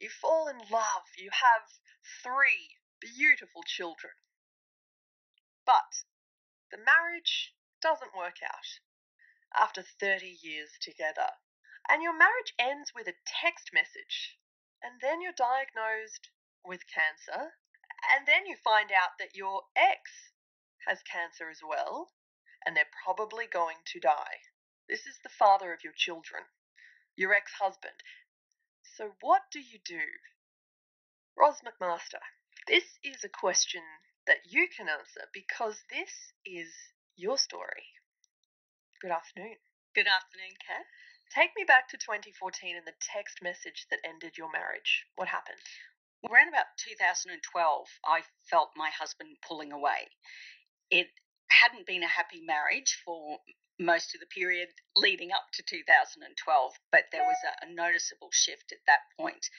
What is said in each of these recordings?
You fall in love. You have 3 beautiful children. But the marriage doesn't work out after 30 years together. And your marriage ends with a text message. And then you're diagnosed with cancer. And then you find out that your ex has cancer as well. And they're probably going to die. This is the father of your children, your ex-husband. So what do you do? Ros McMaster, this is a question that you can answer because this is your story. Good afternoon. Good afternoon, Kat. Take me back to 2014 and the text message that ended your marriage. What happened? Around about 2012, I felt my husband pulling away. It hadn't been a happy marriage for most of the period leading up to 2012, but there was a noticeable shift at that point.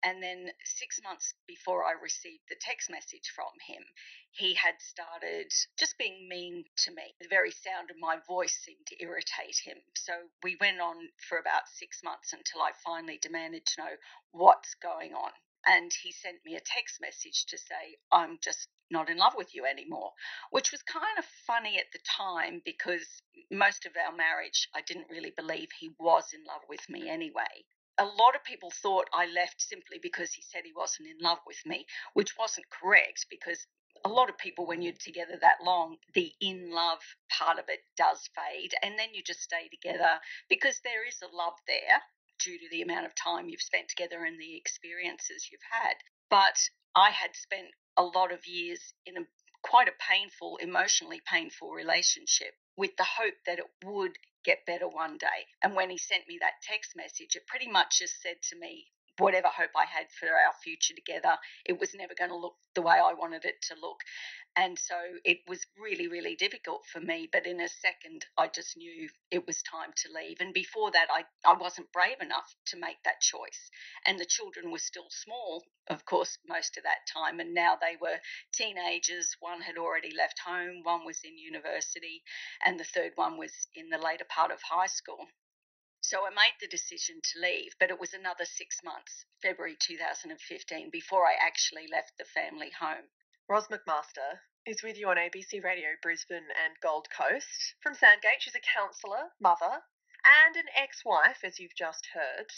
And then 6 months before I received the text message from him, he had started just being mean to me. The very sound of my voice seemed to irritate him. So we went on for about 6 months until I finally demanded to know what's going on. And he sent me a text message to say, I'm just not in love with you anymore, which was kind of funny at the time because most of our marriage, I didn't really believe he was in love with me anyway. A lot of people thought I left simply because he said he wasn't in love with me, which wasn't correct because a lot of people, when you're together that long, the in love part of it does fade and then you just stay together because there is a love there due to the amount of time you've spent together and the experiences you've had. But I had spent a lot of years in quite a painful, emotionally painful relationship with the hope that it would get better one day. And when he sent me that text message, it pretty much just said to me, whatever hope I had for our future together, it was never going to look the way I wanted it to look. And so it was really, really difficult for me. But in a second, I just knew it was time to leave. And before that, I wasn't brave enough to make that choice. And the children were still small, of course, most of that time. And now they were teenagers. One had already left home. One was in university. And the third one was in the later part of high school. So I made the decision to leave, but it was another 6 months, February 2015, before I actually left the family home. Ros McMaster is with you on ABC Radio Brisbane and Gold Coast. From Sandgate, she's a counsellor, mother, and an ex-wife, as you've just heard.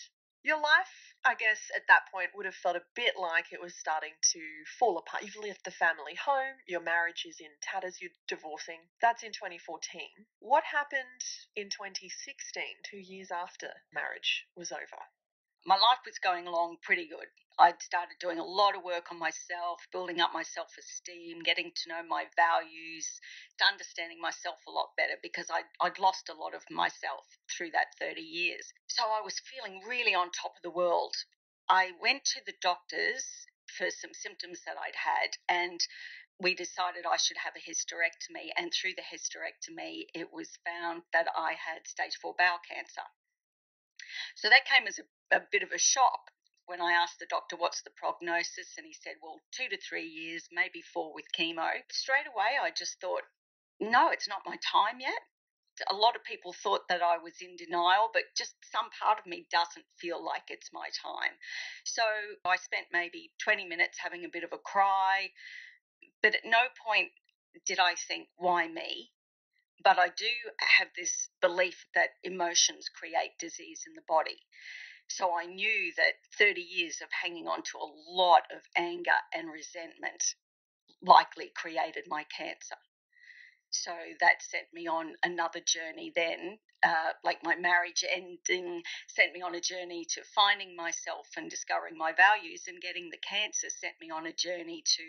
Your life, I guess, at that point would have felt a bit like it was starting to fall apart. You've left the family home, your marriage is in tatters, you're divorcing. That's in 2014. What happened in 2016, 2 years after marriage was over? My life was going along pretty good. I'd started doing a lot of work on myself, building up my self-esteem, getting to know my values, understanding myself a lot better because I'd lost a lot of myself through that 30 years. So I was feeling really on top of the world. I went to the doctors for some symptoms that I'd had and we decided I should have a hysterectomy. And through the hysterectomy, it was found that I had stage 4 bowel cancer. So that came as a bit of a shock when I asked the doctor, what's the prognosis? And he said, well, 2 to 3 years, maybe 4 with chemo. Straight away, I just thought, no, it's not my time yet. A lot of people thought that I was in denial, but just some part of me doesn't feel like it's my time. So I spent maybe 20 minutes having a bit of a cry, but at no point did I think, why me? But I do have this belief that emotions create disease in the body. So I knew that 30 years of hanging on to a lot of anger and resentment likely created my cancer. So that sent me on another journey then, like my marriage ending sent me on a journey to finding myself and discovering my values, and getting the cancer sent me on a journey to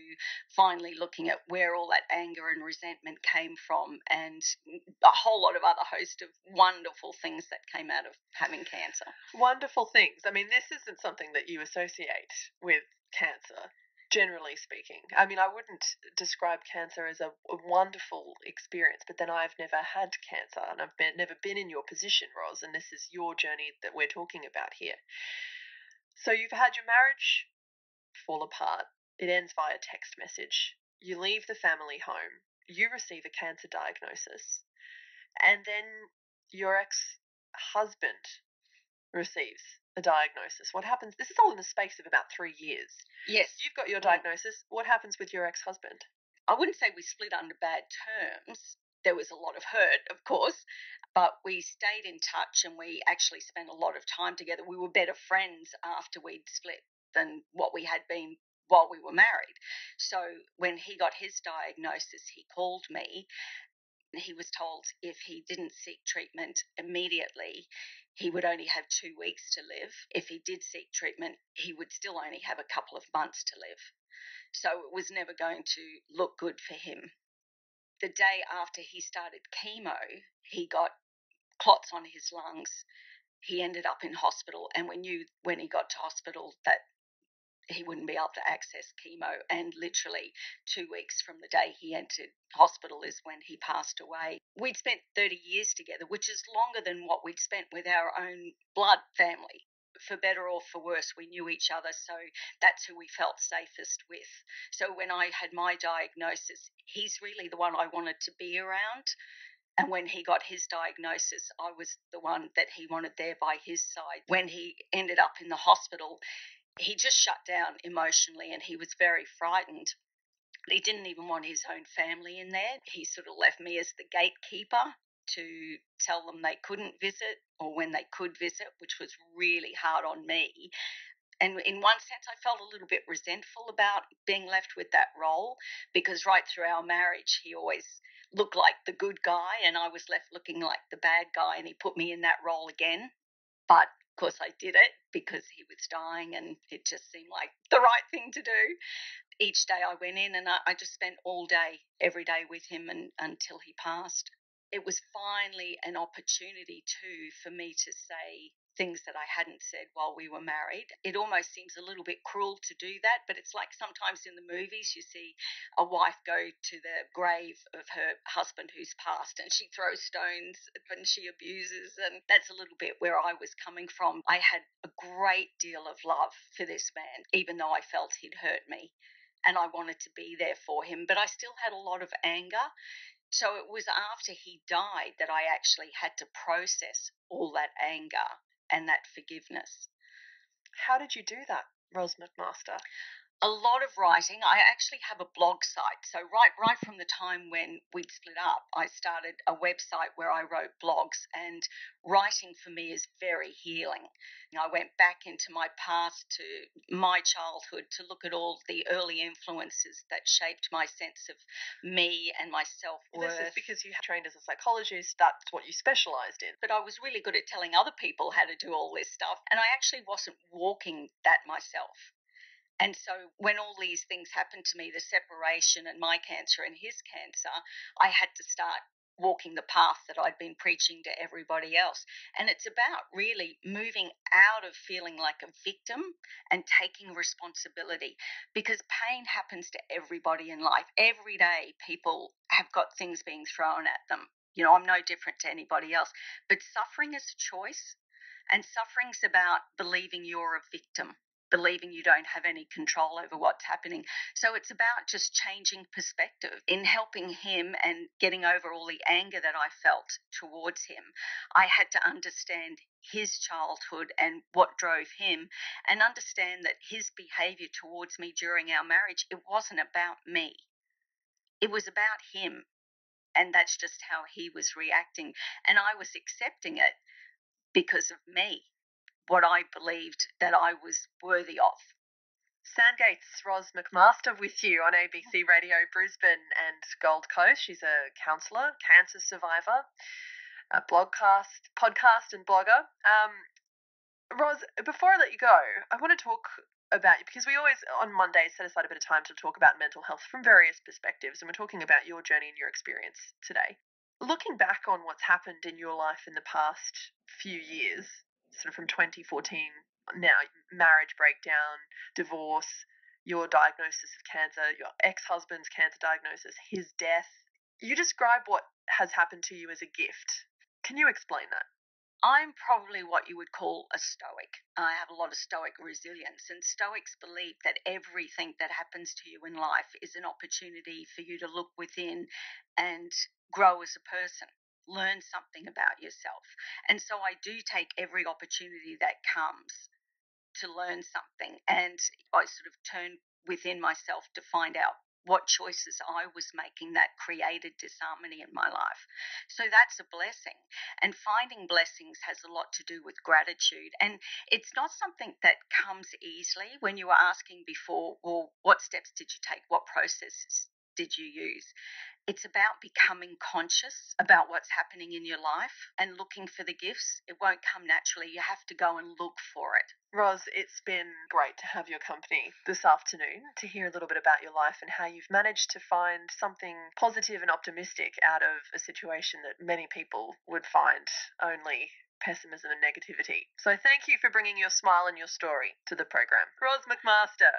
finally looking at where all that anger and resentment came from, and a whole lot of other host of wonderful things that came out of having cancer. Wonderful things. I mean, this isn't something that you associate with cancer. Generally speaking. I mean, I wouldn't describe cancer as a wonderful experience, but then I've never had cancer and I've never been in your position, Ros, and this is your journey that we're talking about here. So you've had your marriage fall apart. It ends via text message. You leave the family home. You receive a cancer diagnosis. And then your ex-husband receives a a diagnosis? What happens? This is all in the space of about 3 years. Yes. You've got your diagnosis. What happens with your ex-husband? I wouldn't say we split under bad terms. There was a lot of hurt, of course, but we stayed in touch and we actually spent a lot of time together. We were better friends after we'd split than what we had been while we were married. So when he got his diagnosis, he called me. He was told if he didn't seek treatment immediately, he would only have 2 weeks to live. If he did seek treatment, he would still only have a couple of months to live. So it was never going to look good for him. The day after he started chemo, he got clots on his lungs. He ended up in hospital, and we knew when he got to hospital that he wouldn't be able to access chemo. And literally 2 weeks from the day he entered hospital is when he passed away. We'd spent 30 years together, which is longer than what we'd spent with our own blood family. For better or for worse, we knew each other, so that's who we felt safest with. So when I had my diagnosis, he's really the one I wanted to be around. And when he got his diagnosis, I was the one that he wanted there by his side. When he ended up in the hospital, he just shut down emotionally and he was very frightened. He didn't even want his own family in there. He sort of left me as the gatekeeper to tell them they couldn't visit or when they could visit, which was really hard on me. And in one sense, I felt a little bit resentful about being left with that role because right through our marriage, he always looked like the good guy and I was left looking like the bad guy, and he put me in that role again. But of course I did it because he was dying and it just seemed like the right thing to do. Each day I went in and I just spent all day, every day with him until he passed. It was finally an opportunity too for me to say things that I hadn't said while we were married. It almost seems a little bit cruel to do that, but it's like sometimes in the movies you see a wife go to the grave of her husband who's passed and she throws stones and she abuses, and that's a little bit where I was coming from. I had a great deal of love for this man, even though I felt he'd hurt me. And I wanted to be there for him, but I still had a lot of anger. So it was after he died that I actually had to process all that anger and that forgiveness. How did you do that, Ros McMaster? A lot of writing. I actually have a blog site. So right from the time when we'd split up, I started a website where I wrote blogs, and writing for me is very healing. I went back into my past to my childhood to look at all the early influences that shaped my sense of me and my self-worth. This is because you trained as a psychologist. That's what you specialised in. But I was really good at telling other people how to do all this stuff, and I actually wasn't walking that myself. And so when all these things happened to me, the separation and my cancer and his cancer, I had to start walking the path that I'd been preaching to everybody else. And it's about really moving out of feeling like a victim and taking responsibility, because pain happens to everybody in life. Every day people have got things being thrown at them. I'm no different to anybody else. But suffering is a choice, and suffering's about believing you're a victim, believing you don't have any control over what's happening. So it's about just changing perspective. In helping him and getting over all the anger that I felt towards him, I had to understand his childhood and what drove him, and understand that his behavior towards me during our marriage, it wasn't about me. It was about him. And that's just how he was reacting. And I was accepting it because of me, what I believed that I was worthy of. Sandgate's Ros McMaster with you on ABC Radio Brisbane and Gold Coast. She's a counsellor, cancer survivor, a podcast and blogger. Ros, before I let you go, I want to talk about you because we always, on Mondays, set aside a bit of time to talk about mental health from various perspectives, and we're talking about your journey and your experience today. Looking back on what's happened in your life in the past few years, sort of from 2014, now marriage breakdown, divorce, your diagnosis of cancer, your ex-husband's cancer diagnosis, his death, you describe what has happened to you as a gift. Can you explain that? I'm probably what you would call a stoic. I have a lot of stoic resilience, and stoics believe that everything that happens to you in life is an opportunity for you to look within and grow as a person, learn something about yourself. And so I do take every opportunity that comes to learn something, and I sort of turned within myself to find out what choices I was making that created disharmony in my life. So that's a blessing. And finding blessings has a lot to do with gratitude. And it's not something that comes easily. When you were asking before, well, what steps did you take? What processes did you use? It's about becoming conscious about what's happening in your life and looking for the gifts. It won't come naturally. You have to go and look for it. Ros, it's been great to have your company this afternoon to hear a little bit about your life and how you've managed to find something positive and optimistic out of a situation that many people would find only pessimism and negativity. So thank you for bringing your smile and your story to the program. Ros McMaster,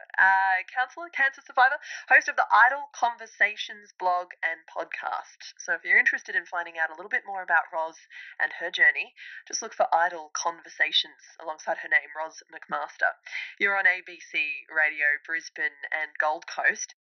counsellor, cancer survivor, host of the Idle Conversations blog and podcast. So if you're interested in finding out a little bit more about Ros and her journey, just look for Idle Conversations alongside her name, Ros McMaster. You're on ABC Radio Brisbane and Gold Coast.